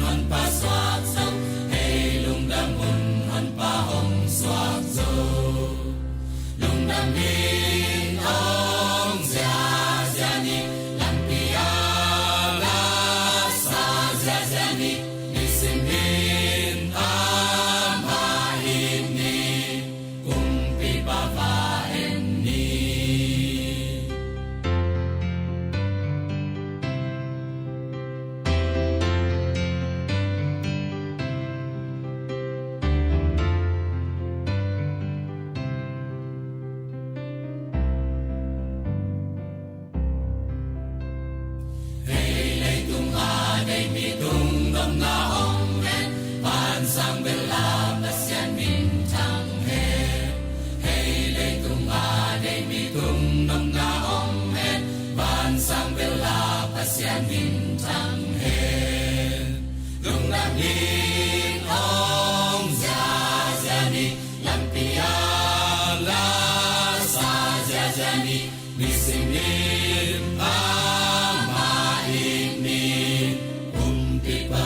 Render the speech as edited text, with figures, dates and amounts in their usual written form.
hon pa soak zo, hey lung dam hun hon pa hong soak zo. Lung dam bin ong zia zia ni, lam pia la sa zia zia ni, nisim bin am ha in ni, kumpi pa va em ni. Đây mi tung ngâm nga ong hen, pan sang bel la pasian min chang he. Hey lei tung đây mi tung ngâm nga ong hen, pan sang bel la pasian min chang he. Lung nam hin ong zia zia ni, lam pia la sa zia zia ni, mi sim lim pa ma in ni. Pipa